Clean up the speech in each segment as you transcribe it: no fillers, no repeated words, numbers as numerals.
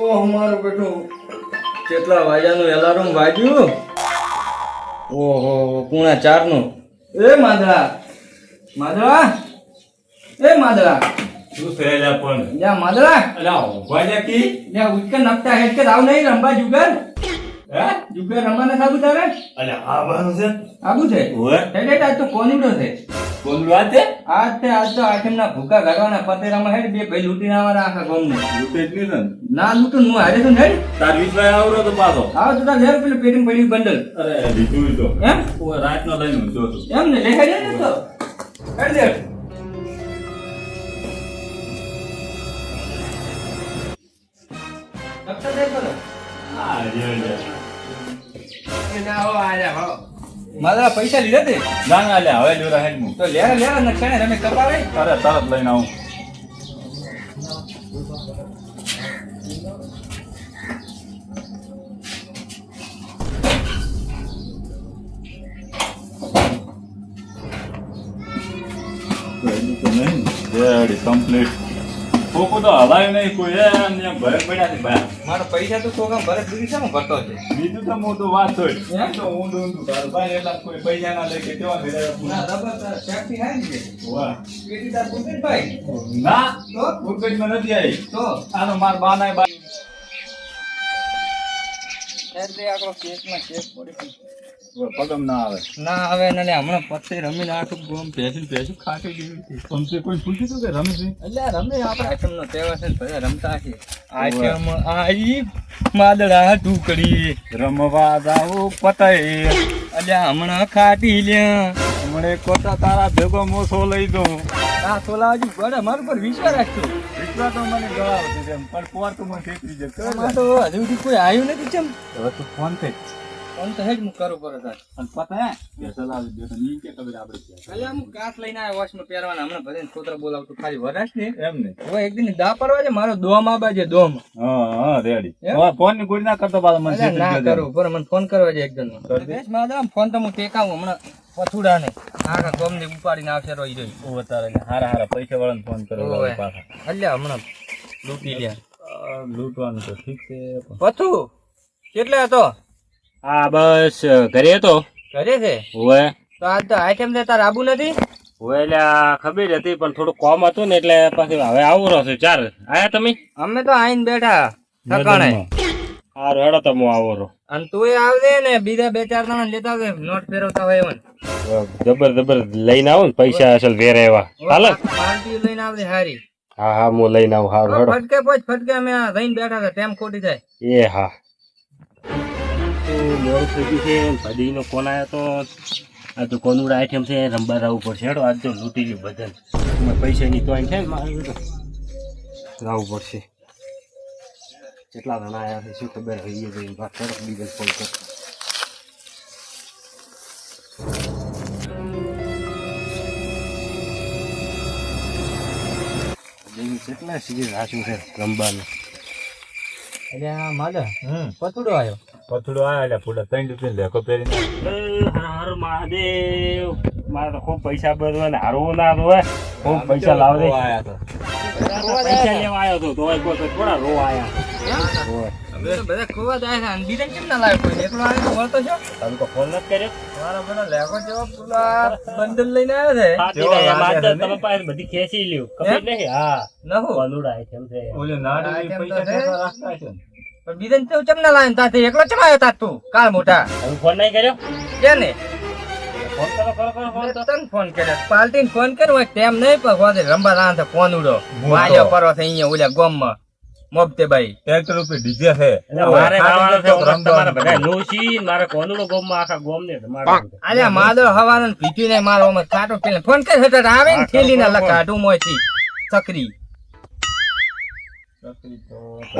ઓહ મારું બેટું કેટલા વાગ્યાનું એલાર્મ વાગ્યું? ઓહો પૂણા 4 નું. એ માદળા માદળા એ માદળા શું થયેલા પણ જા માદળા અલા ઉભા કી જા ઉઠકે નકતા હેડ કે આવ નહીં રંબા જુગર હે જુગર રંબાને સાબુ તારે અલા આવવાનું છે આબુ છે ઓય હેડ હેડ આજ તો કોનીડો છે બોલ વાત છે આજ તો આઠમના ભૂકા કાઢવાના પતેરામાં હેડ બે ભાઈ લૂટીને આવવાના આખા ગામને લૂટે જ નહીં ને ના લૂટું હું હારે છું હેડ તાર વિશ્વાસ આવરો તો પાછો આવ તો તાર ઘેર પેલું પેટીમાં પડ્યું બંડલ અરે લીધું તો એમ ઓય રાતનો લઈને ઊંઘતો હતો એમ ને લેખાઈ જાય ને તો હેડ હેડ નકશા દેખો ને હા રે મારા પૈસા લીધા તે ના ના લે હવે જોરા હેડ મુ તો લેરા લેરા નકશાને રમે કપાવે અરે તરત લઈને આવું કમ્પ્લીટ કોકો તો હલાય નહીં કોઈ એમ ભર પડ્યા છે ભાઈ મારા પૈસા તો કોકમ ભરત દીધી છે ને ભરતો છે બીજું તો મોટું વાત હોય એમ? તો ઊંડું ઊંડું તાર ભાઈ એટલા કોઈ પૈસા ના લે કે કેવા ના ભેડા દબર તાર શેફટી હાઈ ને વાહ પેટી તાર પૂછે ભાઈ ના તો ઉર્ગજમાં નથી આવી તો આનો માર બાનાય બા એટલે આપણો કેસમાં કેસ પડી પગમ ના આવે ના આવે ને હમણાં પત્તે રમીને આખું ગોમ ભેસું ખાટી ગયું છે તમને કોઈ પૂછ્યું હતું કે રમે છે એટલે આ રમે આપણે આઈટમનો તહેવાર છે ને બધા રમતા છે આઈટમ આઈ માદડા ટુકડી રમવા જાવ પતાય અલ્યા હમણાં ખાટી લ્યા હમણે કોટા તારા ભેગો મોસો લઈ દઉં આ સોલાજી બડે મારું પર વિશ્વાસ રાખજો એટલા તો મને ગળાવ છે એમ પણ પોર તો મને ખેતરી જશે આમાં તો હજુ સુધી કોઈ આવ્યું નથી ચમ હવે તો ફોન થઈ ફોન તો હેજ હું કરું પર હતા અને પતા હે ચલાવી દે તો ની કે ખબર આપણે કે અલ્યા હું કાચ લઈને આવ્યો વોશમાં પહેરવાના હમણાં ભરીને છોકરા બોલાવતું ખાલી વરાશ ને એમ ને હવે એક દિન દા પરવા છે મારો દોમ આબા છે દોમ હા હા રેડી એમ? હવે ફોન ની ગોળી ના કરતો પાછો મને અલ્યા ના ખેતરી કરું પર મને ફોન કરવા છે એક દિન ફોન તો હું ટેકાવું હમણાં પથુડા ને આખા ગોમ ને ઉપાડીને આવશે રોઈ રોઈ ઓ તારે હારા હારા પૈસા વાળાને ફોન કરો ઓવે. પાછા અલ્યા હમણાં લૂંટી લ્યા લૂંટવાનું તો ઠીક છે પથુ કેટલે હતો હા બસ ઘરે હતો ઘરે છે હવે તો આજ તો આઈટમ છે તાર આબુ નથી હવે એટલે આ ખબર હતી પણ થોડું કોમ હતું ને એટલે પછી હવે આવું રહ્યો ચાર આયા તમે અમે તો આઈને બેઠા ઠકાણે સારું હેડો તો હું આવો રહો અને તું આવજે ને બીજા 2-4 જણા લેતા આવજે નોટ ફેરવતા હોય એવન જબર જબર લઈને આવું ને પૈસા અસલ વેરે એવા હાલે પાર્ટી લઈને આવજે હારી હા હા હું લઈને આવું સારું હેડો ફટકે પોચ ફટકે અમે આ રહીને બેઠા હતા ટેમ ખોટી થાય એ હા મોડું થઈ ગયું છે ભાઈનો ફોન આવ્યો તો આ તો કોનુડા આઈટમ છે રંબા જવું પડશે હેડો આજ તો લૂંટી ગયું બધન પૈસાની તો છે ને મારે જવું પડશે કેટલા જણા આવ્યા છે શું ખબર હોય એ વાત કરો બીજલ ફોન કરો કેટલા સીધી રાશું છે રંબાનું એટલે આ માદા પતુડો આવ્યો પથડો આયા એટલે ફૂડા 3 રૂપિયા લેખો પહેરીને હર મહાદેવ મારે તો ખૂબ પૈસા બધવા ને હારવું ના હોય ખૂબ પૈસા લાવ દે પૈસા લેવા આવ્યો હતો તો થોડા રો આયા બધા ખોવા જાય છે અને બીજા કેમ ના લાવ્યો કોઈ એકલો આવ્યો તો વળતો છો તમે તો ફોન નથી કર્યો મારા બધા લેખો જેવો પેલા બંડલ લઈને આવ્યો છે સાચી વાત, મારે તમે પાસે બધી ખેંચી લ્યો ખબર નહીં હા નહો કોનુડા આઈટમ છે ઓલે નાડી આઈટમ તો પૈસા છે. કેટલા રાખતા છે ને પણ બીજા તો ચમ ના લાવ્યો તાતે એકલો ચમ આવ્યો તા તું કાળ મોટા તમે ફોન નહીં કર્યો કે ને ફોન કરો ફોન કરો તને ફોન કર્યો પાર્ટીને ફોન કર્યો હોય તેમ નહીં પણ હોદે રંબા રાન તો ફોન ઉડો વાલ્યો પરવો છે અહીંયા ઓલા ગામમાં મોબતે ભાઈ ટ્રેક્ટર ઉપર ડીજે છે એટલે મારે ગાવાનું છે તમારે બધા લોસી મારે કોનુડો ગોમમાં આખા ગોમ ને તમારે અલ્યા માદો હવાનો ભીટી ને મારો અમે કાટો પેલે ફોન કરી હટ આવે ને થેલી ના લકાટું મોયથી ચકરી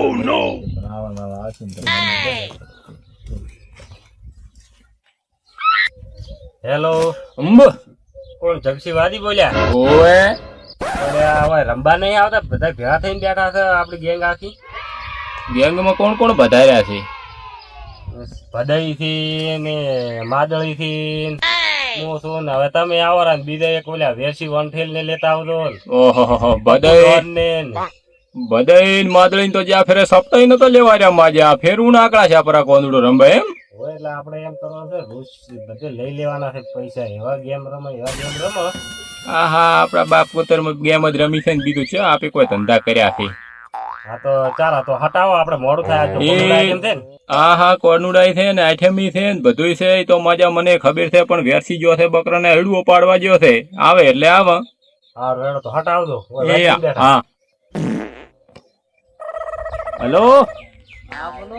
ઓ નો આવા આવશે ને હેલો અંબ કોણ જગસીવાદી બોલ્યા ઓએ અરે હવે રંબા નહીં આવતા બધા ભેગા થઈને બેઠા છે આપડી ગેંગ આખી ગેંગમાં કોણ કોણ બધાર્યા છે ભદાઈ થી ને માદળી થી હું શું ને હવે તમે આવો ને બીજા એક ઓલા વેસી વનઠેલ ને લેતા આવજો ઓહો બધાય ને બધાય માદળીને તો જ્યાં ફેરે સપ્તાહ નતો લેવા રહ્યા માજે આ ફેરવું આકડા છે આપણા કોંદડો રંબે એમ હોય એટલે આપણે એમ કરવાનું છે રોજ બધે લઈ લેવાના છે પૈસા એવા ગેમ રમો હા હા આપણા બાપ પુત્ર ગેમ જ રમી છે ને બીજું છે આપે કોઈ ધંધા કર્યા છે હા તો ચાલો તો હટાવો આપણે મોડું થાય તો કોનુડા આઈટમ છે ને હા હા કોરનુડાઈ છે ને આઠમી છે ને બધુંય છે એ તો મજા મને ખબર છે પણ વેરસી ગયો છે બકરાને હડવો પાડવા ગયો છે આવે એટલે આવે હા રેડો તો હટાવજો એ હા હેલો હા બોલો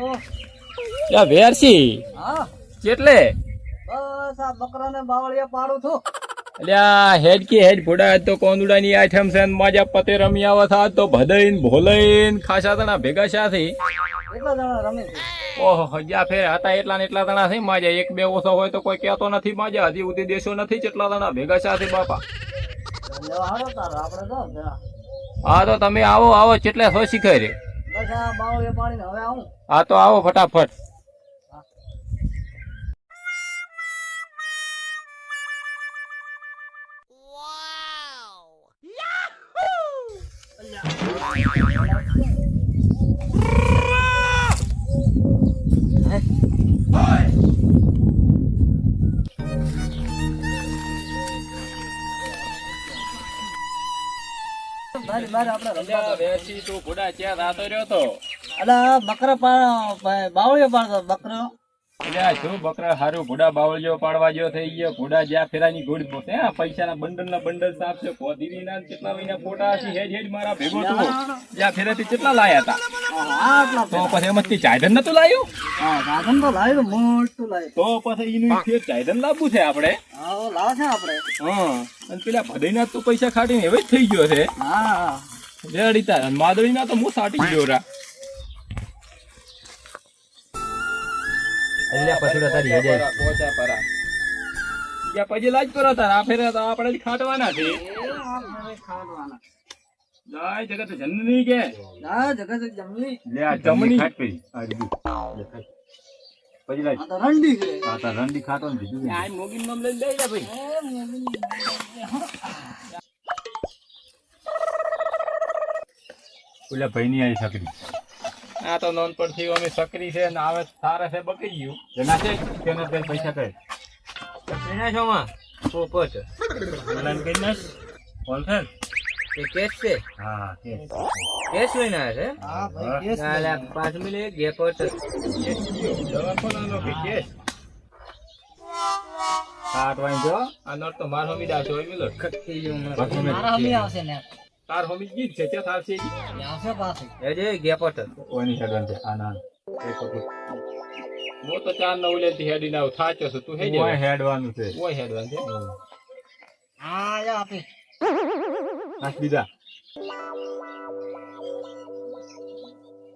યા વેરસી હા કેટલે બસ આ બકરાને બાવળિયા પાડું છું અલ્યા હેડ કે હેડ ઘોડા તો કોંદુડાની આઠમ છે ને મજા પતે રમી આવે છે તો ભદઈન ભોલઈન ખાસા તણા ભેગા શાથી કેટલા જણા રમે છે ઓહો જ્યાં ફેર હતા એટલા ને એટલા તણા થઈ મજા એક બે ઓછો હોય તો કોઈ કહેતો નથી મજા હજી ઉધી દેશો નથી કેટલા તણા ભેગા શાથી બાપા લેવા હાડો તારો આપણે તો જરા. હા તો તમે આવો આવો કેટલે છો શીખાય રે બસ આ બાવળિયા પાડીને હવે આવું હા તો આવો ફટાફટ બારી બારી આપણે રમવા વેરસી તું ઘોડા ક્યાં રાતો રહ્યો તો અલા બકરા બાવળિયા પાડતો બકરો અલ્યા શું બકરા હારું ઘોડા બાવળિયો પાડવા જેવો થઈ ગયો ઘોડા જ્યાં ફેરાની ઘોડી પોતે આ પૈસાના બંડલ સાફ છે કોદીના કેટલા મહિના ફોટા હશે હેડ હેડ મારા ભેગો તો જ્યાં ફેરાથી કેટલા લાયા હતા આટલા તો પછી એમાંથી ચાયધન નતું લાયું હા સાધન તો લાવ્યું મોટું લાવ્યું તો પછી એનું ફેર ચાયધન લાવવું છે આપણે હા ઓ લાવે છે આપણે હા અને પેલા ભદઈના તો પૈસા ખાટીને હવે જ થઈ ગયો છે હા રેડીતા અને માદળીના તો હું સાટી ગયો રા એટલે પછી તો તારી હજાર પોચા પરા યા પછી લાજ કરો તાર આ ફેરે તો આપણે જ ખાટવાના છે ખાડવાના જય જગત જનની કે ના જગત જમની લે આ જમણી ખાટ પડી આ દીધું પછી લાજ આ તો રંડી છે આ તા રંડી ખાટો ને દીધું આ મોગીન નામ લઈ લે ભાઈ ઓલા ભાઈ ની આવી સકરી આ તો નોન પરથી અમે સકરી છે ને આવે સારા છે બકી ગયું જેના છે તેના તે પૈસા કહે એના છો માં પોપટ ઓનલાઈન કરી નાખ કોલ છે એ કેસ છે હા કે કેસ લઈને આવ્યા છે હા ભાઈ કેસ આલે 5 મિનિટ ગેપટ દવા કોનો કે કેસ કાટ વાઈ જો આ નોટ તો માર હમી દાશો હોય મિલો ખટ્ટી જો મારા હમી આવશે ને તાર હમી ગીત છે તે થાર છે આવશે પાછી એ જે ગેપટ ઓની હેડન છે આના મો તો ચાર ન ઉલેથી હેડી ના થાચો છે તું હેડે ઓય હેડવાનું છે ઓય હેડવાનું છે હા યા આપી આ બીજા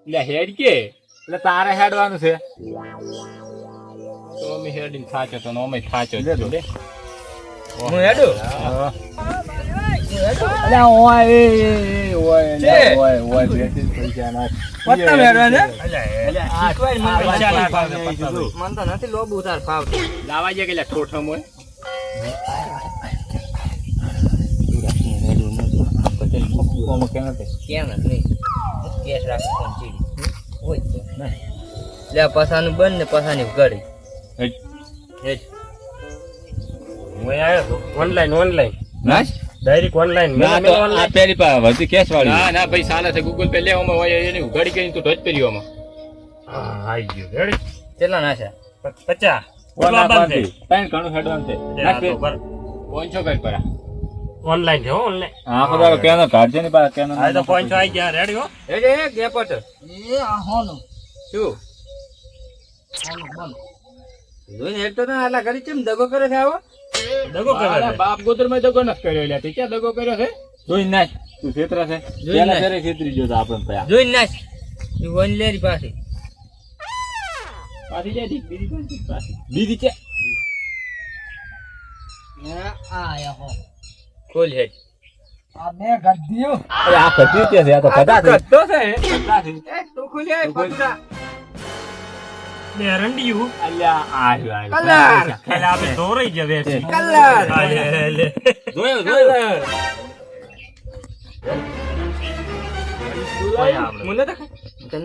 લે હેડ કે એટલે તારે હેડવાનું છે તો અમે હેડીને થાચો તો અમે થાચો જ લે હું હેડું અલ્યા ઓય ઓય ઓય બેસી પૈસા ના પત્તા મેળવા ને અલ્યા મન તો નથી લોબ ઉતાર ફાવ લાવા જે કે ઠોઠમ હોય કેમ નહીં કેસ રાખી કોણ ચીડી હોય તો લે પસાનું બંધ ને પસાની ગળી હેજ હું આવ્યો ઓનલાઈન ઓનલાઈન નાશ ડાયરેક્ટ ઓનલાઈન ના તો આ પેલી પા વધી કેસ વાળી ના ના ભાઈ સાલા છે ગૂગલ પે લેવામાં હોય એની ઉઘાડી કરીને તું ઢોજ પેરીઓમાં હા આવી ગયું રેડી કેટલા નાખ્યા 50 ઓલા બાંધી પેન ઘણું હેડવાનું છે નાખ બે પર પોંચો કઈ પરા ઓનલાઈન છે ઓનલાઈન હા ખબર કેનો કાઢજે ની પા કેનો આ તો પોઈન્ટ આવી ગયા રેડી હો એ જે ગેપટ એ આ હોનો શું જોઈને હેડ તો ના આલા ઘડી કેમ દગો કરે છે આવો દગો કરે અલા બાપ ગોદર માં દગો ન કર્યો લ્યા તે ક્યાં દગો કર્યો છે જોઈ નાખ તું છેતરા છે જોઈ પેલા નાખ. ફેરે છેતરી ગયો તો આપણને પયા જોઈને નાખ એ વન લેરી પાછી પાછી જાય ઠીક બીજી પાછી બીજી છે આયા હો ખોલ હેડ આ બે ગદ્દીઓ અરે આ કટી છે આ તો કદા છે ગદ્દો છે એ તું ખોલી પકડા બે રંડિયું અલ્યા આયો કલર એટલે આપણે દોરાઈ ગયા વેચ કલર જોયો જોયો મને તો આપણે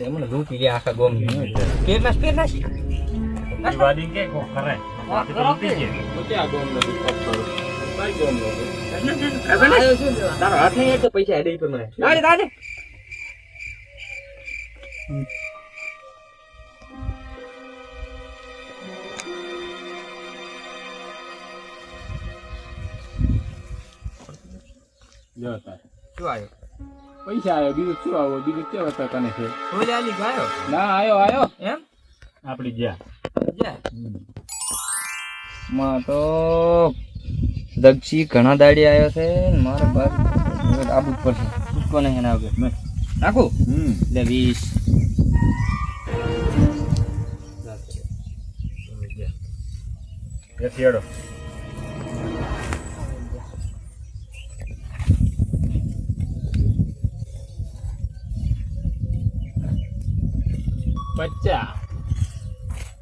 હમણાં લૂંટી ગયા આખા ગામની. પેરનાશ. ઈ વાડી કે કો ખરે બાકી તો લૂંટી ગયા. ક્યાં ગોમ નથી વાત કરો કઈ ગોમ નથી આયો શું લેવા? તારો હાથ નહીં એટલે પૈસા હેડે પર મને. દાડે. જો તાર શું આયો? પૈસા આવ્યો બીજું શું આવ્યો બીજું કેવા હતા તને છે ઓલે આલી ગાયો. ના આયો એમ? આપડી જ્યાં જા. માં તો દક્ષી ઘણા દાડી આવ્યો છે ને મારે બાર આબુ પર છે. કોને હે ના આવે નાખું એટલે 20 એસીડો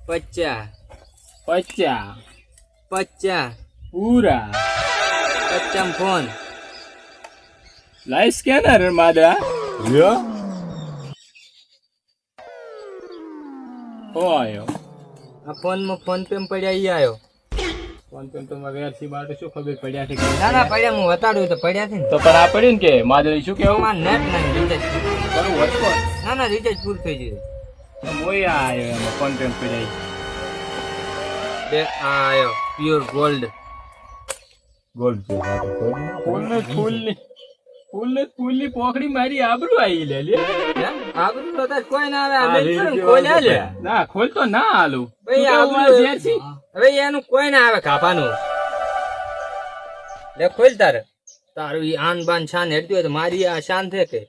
પચ્ચા 50 પૂરા 50 ફોન. લાઈ સ્કેનર માદા લ્યો હો આયો આ ફોનમાં ફોન પે પડ્યા ઈ આયો. ફોન પે તો માં વેરસી બાટો શું ખબર પડ્યા છે કે ના ના પડ્યા હું વતાડું તો પડ્યા છે ને. તો પણ આ પડ્યું ને કે માદરી શું કેવું માં નેટ નહીં રિચાર્જ. કરું વચકો ના ના રિચાર્જ પૂરું થઈ ગયું. મોય આયો એમાં ફોન પે પડ્યા બે આ આયો પ્યોર ગોલ્ડ. ગોલ્ડ છે ફૂલની પોખડી મારી આબરૂ આવી લે એમ આબરૂ તો તાર કોઈ ના આવે. આ બેન કોઈ ના લે. ના ખોલ તો ના હાલું ભાઈ આબરૂ હવે એનું કોઈ ના આવે કાપાનું. લે ખોલ તારે. તારું ઈ આન બાન શાન હેડતી હોય તો મારી આ શાન છે કે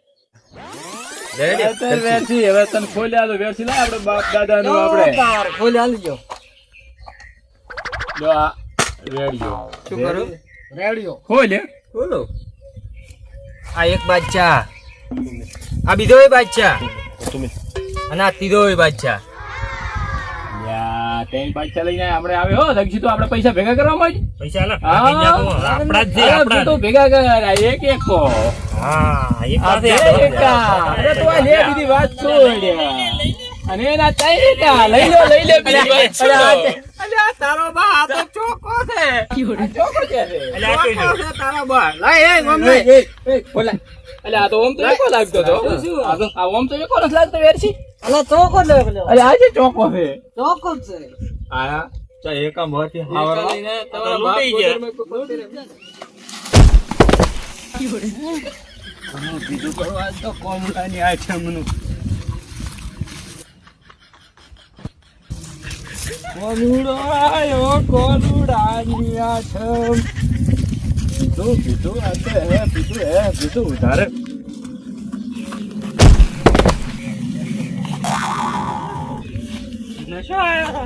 વેરસી હવે તને ખોલ્યા તો વેરસી લાય આપણે બાપ દાદા નું આપણે ખોલ આલજો. જો આ રેડિયો શું કરું? રેડિયો ખોલે ખોલો. આ એક બાદશાહ, આ બીજો બાદશાહ અને આ ત્રીજો બાદશાહ. યા તેન પાછા લઈને આપણે આવે હો દક્ષી તો આપણે પૈસા ભેગા કરવા માં પૈસા ના આપડા જ છે આપડા તો ભેગા કર એક એક કો હા એક આ પાસે અરે તો આ લે બીજી વાત છોડ અને એના ચાઈકા લઈ લે બીજી વાત છોડ અલે આ તારો બા આ તો ચોકો છે ચોકો છે અલે આ કઈ જો તારા બા લાય એ ગમે એ બોલા. અલે આ તો ઓમ તો એકો લાગતો તો આ ઓમ તો એકો નથી લાગતો વેરસી અલા ચોકો લે અલે આજે ચોકો છે ચોકો છે. આયા ચા એકા મોથી તમારા લૂંટી ગયા. બીજું કરવા તો કોમલાની આઈટમ નું કોનુડાની આઈટમ બીજું ઉધારે નશો આયો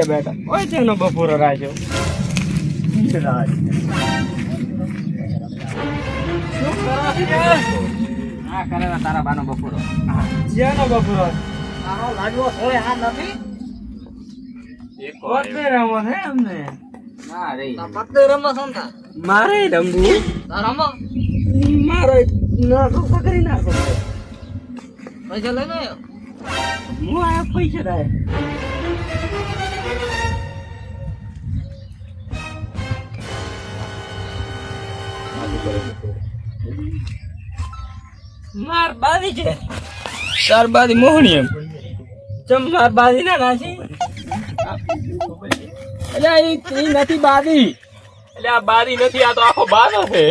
બેટા ઓય તેનો બપોરો રાખ્યો. હા કરે તારા બાનો બપોરો. જેનો બપોરો તારો લાડવો હોય હા નથી કોતે રમો છે અમને. ના રે પત્તે રમો સંતા મારે રમવું રમો મારે ના તો કરી નાખો પૈસા લઈ લો. હું આ પૈસા લાય માર બાદી છે તાર બાદી મોહણી એમ ચમ માર બાદી ના નાસી એટલે એ નથી બાદી એટલે આ બાદી નથી આ તો આખો બાનો છે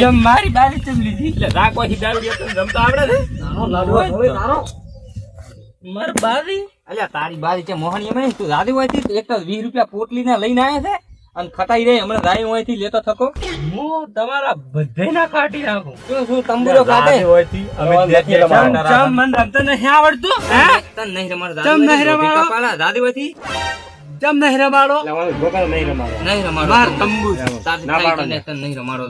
ચમ મારી બાદી ચમ લીધી એટલે રાખવાથી દારૂડિયા તને રમતા આવડે છે તારો લાડવો હોય તારો માર બાદી અલ્યા તારી બાદી છે મોહણી એમ તું દાદી હોય થી એક તો 20 રૂપિયા પોટલી ને લઈને આવ્યા છે અને ખટાઈ રે હમણાં દાઈ હોય થી લેતો થકો હું તમારા બધાયના કાઢી નાખું શું તંબુરો કાઢે હોય થી અમે દેખી રમાડો ચમ મન રમતા નહીં આવડતું હે તન નહીં રમાડો ચમ નહીં રમાડો પાલા દાદી હોય થી ચમ નહીં રમાડો ગોપાલ નહીં રમાડો નહીં રમાડો માર તંબુ ના પાડો ને તન નહીં રમાડો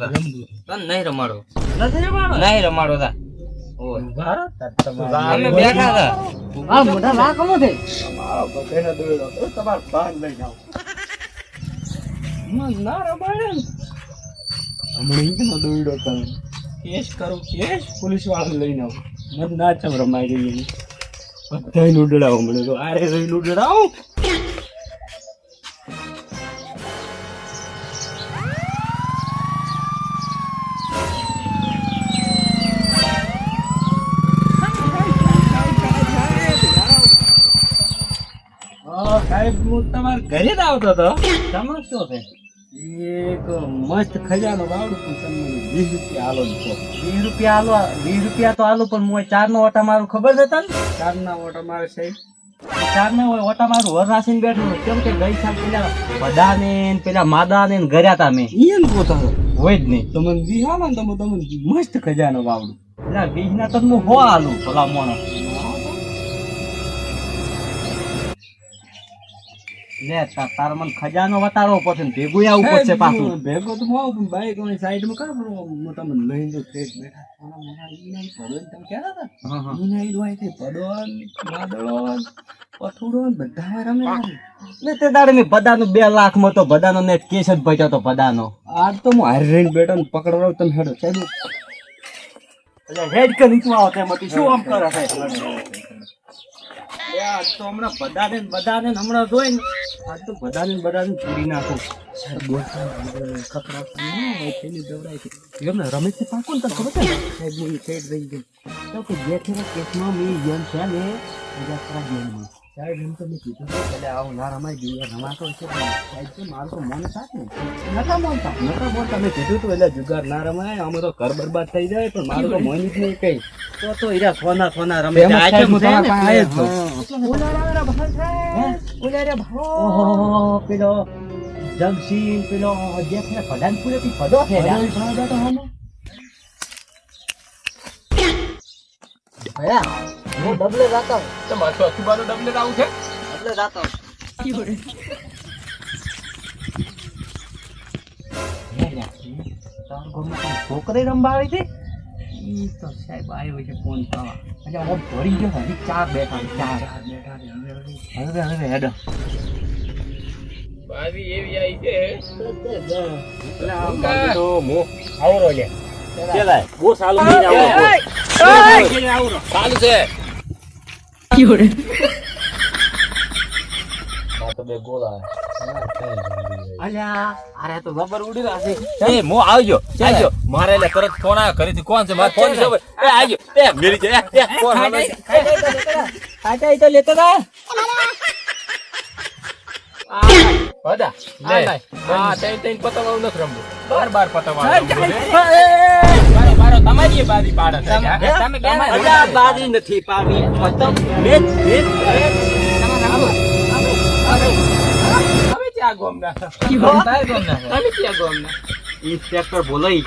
તન નહીં રમાડો નથી રમાડો નહીં રમાડો તા અમે બેઠા હતા. આ મોટા લા કમો છે તમારો બધાનો દોયડો તો તમારે ભાગ લઈ જાઓ. ના રમાડે ને. હમણાં ઈનો દોયડો કરો. કેસ કરું કેસ પોલીસ વાળા લઈને આવો. મને ના ચમ રમાઈ ગઈ બધાય ઉડડાવો મને તો આરે રહીને ઉડડાવો. સાહેબ હું તમારા ઘરે જ આવતો હતો. તમાર શું છે એક મસ્ત ખજાનો વાવડું પણ તમને 20 રૂપિયા આલો ને કહો. 20 રૂપિયા તો આલું પણ હું 4 નો ઓટા મારું ખબર છે તને ચારના ઓટા મારે સાહેબ 4 નો ઓટા મારું વર રાસીને બેઠું કેમ કે ગઈ સાલ પેલા બધાને ને પેલા માદાને ને ઘર્યા તા મેં ઈયન પોતાનો હોય જ નહીં તમને વિહાલો ને તમે મસ્ત ખજાનો વાવડું. એટલે 20 ના તો હું હો આલું ભલા મોણો લે તાર મને ખજાનો વતાડવો પડશે ને ભેગું આવવું પડશે પાછું ભેગો તો હું આવું પણ બાઈક વાળી સાઈડમાં કાં ફરવા હું તમને લઈને તો ફ્રેશ બેઠા સોના મોના ઈના પડો ને તમે કહેતા હતા ઈના ઈ દવાઈ થઈ પડો માદળો પથુડો બધા રમે ને તે દાડે મેં બધાનું 2 લાખ માં તો બધાનો નેટ કેસ જ ભર્યો તો બધાનો આજ તો હું હારી રહીને બેઠો ને પકડવા તમે હેડો સાહેબ એટલે હેડ કે નીચું આવો તેમાંથી શું આમ કરે છે આજ તો હમણાં બધાને હમણાં જોઈ ને આજ તો બધાને પૂરી નાખું રમેશ થી પાકો ને તને ખબર છે સાહેબ હું સાઈડ રહી ગઈ તો કે જે છે કેસમાં મેં યન છે ને બીજા ખરા જેલમાં સાહેબ એમ તો મેં કીધું એટલે આવું ના રમાઈ ગયું રમાતો છે સાહેબ તો મારું તો મન સાથે નતા બોલતા મેં કીધું તું એટલે જુગાર ના રમાય અમે તો ઘર બરબાદ થઈ જાય પણ મારું તો મન જ નહીં કઈ તો હીરા સોના રમે ઓહો પેલો જગસીન પેલો જે છે પડાન પૂરે થી પડો છે હું ડબલે જાતો તમારે તો અખબારો ડબલે આવું છે ડબલે જાતો છોકરી રમવા આવી હતી ઈ તો સાહેબ આવ્યો છે ફોન કરવા એટલે હું ભરી ગયો હજી 4 બેઠા હવે હેડો બાવી એવી આવી છે એટલે આમ બાકી તો મો આવરો લે કેલાય બહુ સાલું નહીં આવરો ચાલુ છે આ તો બે ગોળા અલ્યા અરે તો રબર ઉડી રહ્યા છે એ મો આવજો મારે એટલે તરત ફોન આવ્યો ઘરેથી કોણ છે મારો ફોન છે એ આવજો એ મેરી છે એ કોણ આવે ખાટા તો લેતો તા બડા લે આ તૈન પતંગ નથી રમવું બાર પતંગ મારો તમારી બારી પાડે તમે અલ્યા બારી નથી પાવી મતલબ મેચ હવે ક્યાં ગોમના ઇન્સ્પેક્ટર બોલાઈ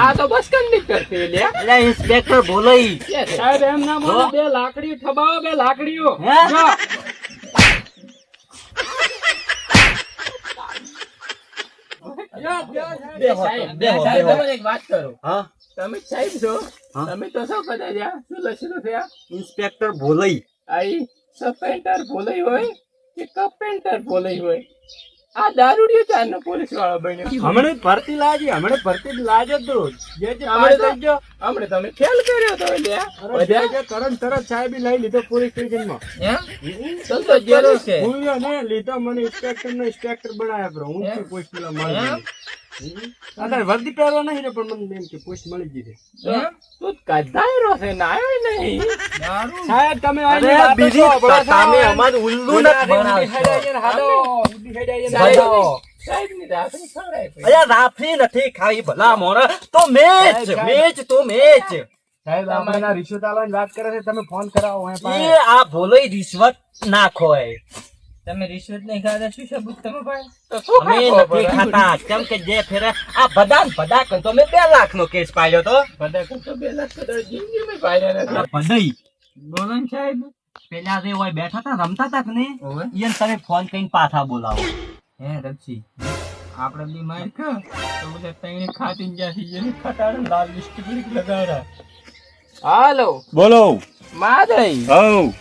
આ તો બસ કંડક્ટર છે લે અલ્યા ઇન્સ્પેક્ટર બોલાઈ સાહેબ એમ ના બોલો બે લાકડી ઠબાવો બે લાકડીઓ હે? જો. સાહેબ, તમને એક વાત કરું હા તમે સાહેબ છો હા? તમે તો શું બધા જ્યાં શું લખેલું છે આ? ઇન્સ્પેક્ટર બોલાઈ આઈ સપેન્ટર બોલાઈ હોય કે કપેન્ટર બોલાઈ હોય આ દારૂડિયો ચારનો પોલીસ વાળો બન્યો હમણે ભરતી લાજી હમણે ભરતી લાજો તો જે હમણે તો- હમણે તમે ખેલ કર્યો તો લ્યા બધા તરત સાહેબ લઈ લીધો પોલીસ સ્ટેશનમાં એમ તો જરૂર છે ભૂલ્યો ને લીધો મને ઇન્સ્પેક્ટર બનાવ્યા બ્રો હું થી પોસ્ટ પેલા મળી અત્યારે વર્દી પહેરવા નહીં રે પણ મને એમ કે પોસ્ટ મળી ગઈ છે એમ? તું કદાયરો છે નાયો નહીં સાહેબ તમે અરે બીજી તમે અમારું ઉલ્લુ નથી બનાવશો સાહેબની રાત્રિ ખવડાય પડી. અલ્યા રાફરી નથી ખાવી ભલા મોણા તો મેચ સાહેબ આપણે રિશ્વત આલવાની વાત કરે છે તમે ફોન કરાવો એ આ ભોલઈ રિશ્વત નાખો તમે રિશ્વત નહીં ખાતા શું સબૂત તમે ભાઈ તો શું અમે ખાવું નથી પડે? ખાતા કેમ કે જે ફેરે આ બધા કરતો મેં 2 લાખ નો કેસ પાડ્યો તો બધા કરતો બે લાખ કદાચ જિંદગીમાં પાડ્યા નથી. ભદઈ બોલો ને સાહેબ પેલા જે હોય બેઠા હતા રમતા હતા કે નહીં ઓવે. ઈયન તમે ફોન કરીને પાછા બોલાવો હે રક્ષી આપણે બી માર ખા તો બધા તઈને ખાતી જ્યાંથી જેને ખટાડે લાલ લિપસ્ટિક લગાડ્યા હાલો બોલો માદઈ હવ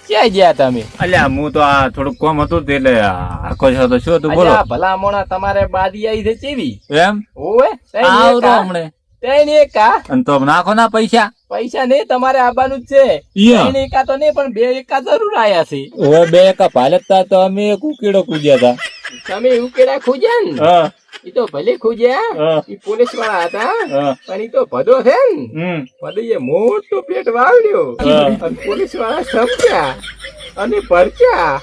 ક્યાં ગયા તમે? અલ્યા હું તો આ થોડુંક કોમ હતું તે એટલે આખો છો તો શું હતું બોલો. ભલા મોણા તમારે બાદી આવી છે ચેવી એમ? ઓએ આવરો હમણે તેની એકા અને તો નાખો ના પૈસા નહીં તમારે આવવાનું જ છે. તેની એકા તો નહીં પણ 2 એકા જરૂર આયા છે. ઓએ 2 એકા પાલકતા તો અમે ઉકેડો કૂદ્યા હતા. તમે ઉકેડા ખોજ્યા ને? ઈ તો ભલે ખોજ્યા, ઈ પોલીસ વાળા હતા પણ ઈ તો ભદો છે ને ભદીએ મોટો પેટ વાવડ્યો અને પોલીસ વાળા સમજ્યા અને પરચ્યા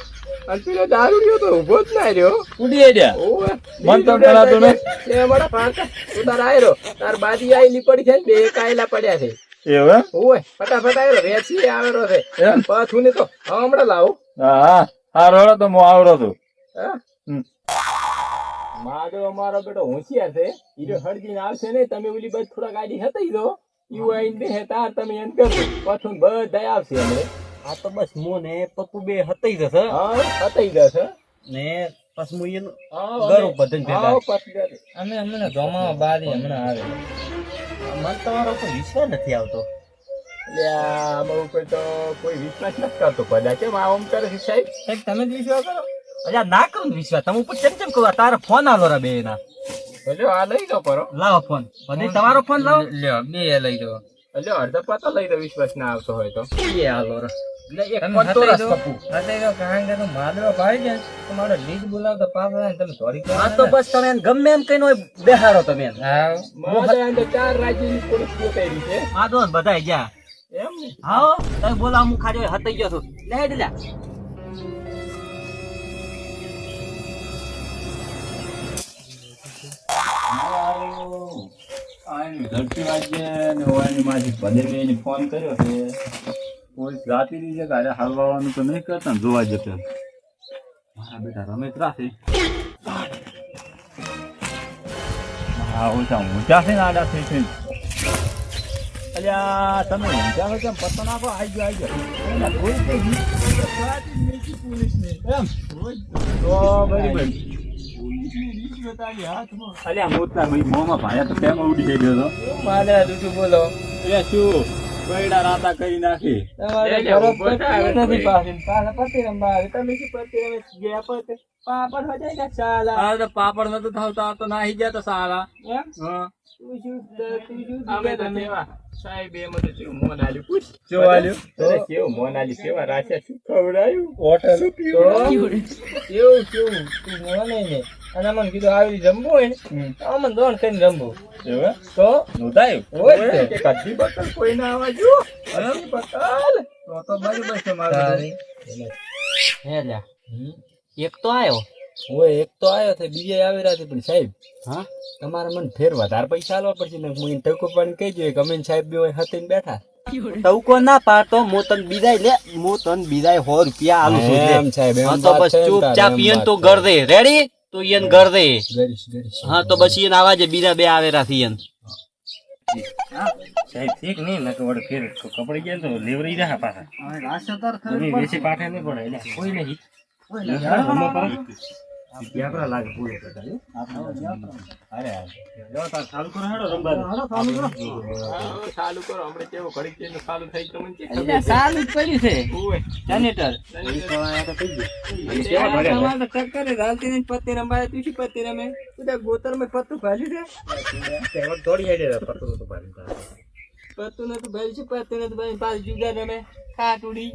અને પેલો દારૂડિયો તો ઉભો જ ના રહ્યો, ઉડી ગયા. ઓવે મન તો કરાતો ને એ મારા પાકા ઉતાર આયરો તાર બાજી આઈલી પડી છે ને 2 કાયલા પડ્યા છે. એવું? ઓય ફટાફટ આયરો વેચી આવેરો છે પાછું ને તો હમણાં લાવો. હા હારો તો હું આવરો છું. હા માધવ અમારો બેટો હોશિયાર છે, ઈ હળજીને આવશે ને તમે ઓલી બસ થોડા ગાડી હતાઈ દો ઈ આઈને બે તાર તમે એમ કરો પાછું બધા આવશે અમે. આ તો બસ મો ને પપ્પુ બે હતાઈ જશે. હા હતાઈ જશે ને પછી હું એનું ગરું બધન ભેગા અમે હમણાં જમાવા બારી હમણાં આવે. મન તમારો કોઈ વિશ્વાસ નથી આવતો. લ્યા આમાં ઉપર તો કોઈ વિશ્વાસ નથી કરતો બધા. કેમ આમ કરે છે સાહેબ? સાહેબ તમે જ વિશ્વાસ કરો. અલ્યા ના કરું વિશ્વાસ તમે ઉપર કેમ કહો? તારે ફોન આલો રા બે ના. લ્યો આ લઈ દો પરો. લાવો ફોન બધી તમારો ફોન લાવો. લ્યો 2 લઈ દો. લ્યો અડધો પાતો લઈ દો વિશ્વાસ ના આવતો હોય તો. એ હાલો રા. એક તમે ફોન તો હતાઈ રસ દો. કપુ. હતાઈ દો કારણ કે તો માદરો ભાઈ જાય તો મારો લીડ બોલાવતો પાછો જાય ને તમે સોરી કરો. આ તો બસ તમે એને ગમે એમ કહીને હોય બેહારો તમે એને. હા મારે અંદર 4 રાજ્યની પોલીસ ગોતાઈ છે. આ તો બધા ગયા. એમ ને? હા તમે બોલા હું ખાલી હતાઈ ગયો છું. લે હેડ લે. ધરતી વાગ્યે ને ઓવાની માંથી ભદેબેને ફોન કર્યો છે. પોલીસ રાતી ની છે ગાડે હલવાનું તો નહીં કરતા ને જોવા જતો. મારા બેટા રમેશ રાશે. હા ઓછા ઊંચા છે ને આડા થઈ છે. અલ્યા તમે ઊંચા છો કેમ પત્તો નાખો? આવી ગયો પોલીસ ને એમ તો બરાબર. અલ્યા મોટા ભાઈ મોમાં ભાયા તો કેમ ઉડી ગયો તો? માદરા દૂધું બોલો. એટલે શું બૈડા રાતા કરી નાખી. તમારે ઘરો પત્તી નથી પાછી. પાછા પત્તી રમવા આવે. તમે શું પત્તી રમે ગયા પત્તી પાપડ હો જાય કે ચાલા. આ તો પાપડ નતું થાવતા આ તો નાહી ગયા તો સારા. એમ હા તું શું અમે તો સેવા સાહેબ એમ તો કેવું મોન આલ્યું પૂછ જો આલ્યું? અરે કેવું મોન આલ્યું સેવા રાખ્યા શું ખવડાયું હોટલ શું પીવડાયું? કેવું કેવું તું મને ને અને અમને કીધું આવી જમવું હોય ને અમને દોણ કરીને રમવું. એવું તો નોંધાયું હોય જ કે કદી બકલ કોઈ ના આવવા જો કદી બકલ તો બરાબર છે મારું. હે લ્યા. એક તો આયો. હોય એક તો આવ્યો છે બીજે આવી રહ્યા છે પણ સાહેબ હા તમારે મને ફેર વધારે પૈસા આલવા પડશે ને હું ટકો પાણી કહી દઉં કે અમે સાહેબ બે હતીને બેઠા. ટવકો ના પાડતો મો તન બીજાય લે મો તન બીજાય 100 રૂપિયા આલું છું લે. એમ સાહેબ એમ હા તો બસ ચૂપચાપ ઈયન તો ઘર દે. રેડી? તો ઈયન ઘર દે. ગરીશ હા તો બસ ઈયન આવા છે બીજા 2 આવેરા થી ઈયન. સાહેબ ઠીક નહીં ને વડે ફેર કપડે ગયા તો લેવરી રહ્યા પાછા. તમે વેચી પાઠે નહીં પડે એટલે કોઈ નહીં. આપડા લાગે પૂરો અરે ચાલુ કરો હેડો રમવાનું. ચાલુ કરો હમણાં કેવું ઘડીક તેનું ચાલુ થઈ તો મને એટલે સારું જ પડ્યું છે ઓય જનરેટર. કેવા ભર્યા તમારે તો ટક્કર જ હાલતી નહીં. પત્તી રમાય તું શું પત્તી રમે? બધા ગોતરમાં પત્તું ભાલ્યું છે. દોડી આવી પતો તો પાડી પત્તું નતું ભાલ્યું છે. પત્તું નતું ભાઈ પાછું જુદા રમે ખાટુડી.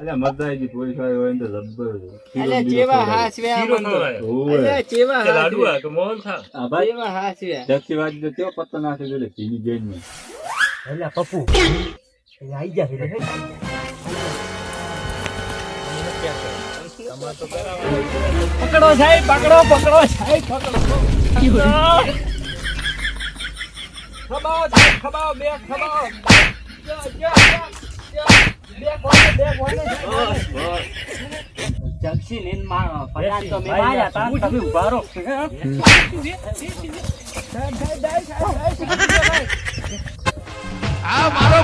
અલ્યા મજા આવી પોલીસ વાળા હોય ને તો જબ્બર એટલે જેવા હાસવે એટલે જેવા હાસવે તો મોહન થા હા ભાઈ જેવા હાસવે. દક્ષી વાજી તો કેવો પત્તો નાખે એટલે ચીની જેલ માં એટલે પપ્પુ આઈ જા રે. પકડો સાહેબ પકડો સાહેબ પકડો. ખબાઓ બે ખબાઓ. જગસી ને પચાસ તો મેં માર્યા તા તમે ઉભા રહો. આ મારો